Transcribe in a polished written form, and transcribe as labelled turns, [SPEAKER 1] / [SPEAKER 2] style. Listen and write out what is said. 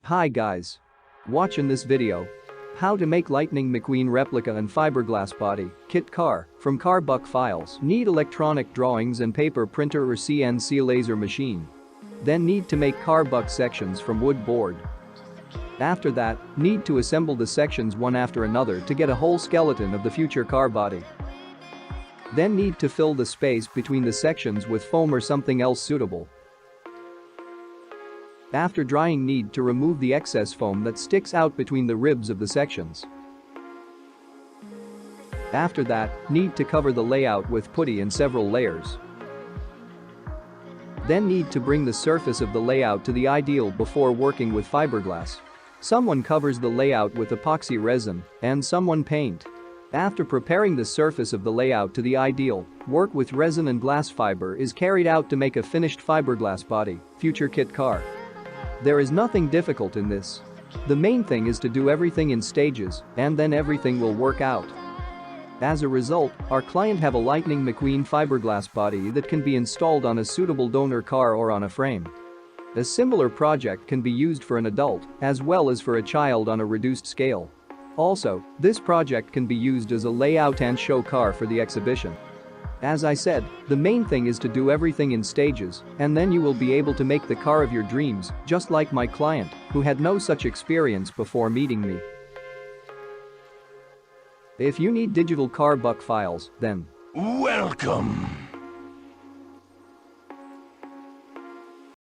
[SPEAKER 1] Hi guys. Watch in this video. How to make Lightning McQueen replica and fiberglass body kit car from car buck files. Need electronic drawings and paper printer or CNC laser machine. Then need to make car buck sections from wood board. After that, need to assemble the sections one after another to get a whole skeleton of the future car body. Then need to fill the space between the sections with foam or something else suitable. After drying, need to remove the excess foam that sticks out between the ribs of the sections. After that, need to cover the layout with putty in several layers. Then need to bring the surface of the layout to the ideal before working with fiberglass. Someone covers the layout with epoxy resin and someone paint. After preparing the surface of the layout to the ideal, work with resin and glass fiber is carried out to make a finished fiberglass body, future kit car. There is nothing difficult in this. The main thing is to do everything in stages and then everything will work out. As a result, our client have a Lightning McQueen fiberglass body that can be installed on a suitable donor car or on a frame. A similar project can be used for an adult as well as for a child on a reduced scale. Also, this project can be used as a layout and show car for the exhibition. As I said, the main thing is to do everything in stages and then you will be able to make the car of your dreams, just like my client, who had no such experience before meeting me. If you need digital car buck files, then
[SPEAKER 2] Welcome!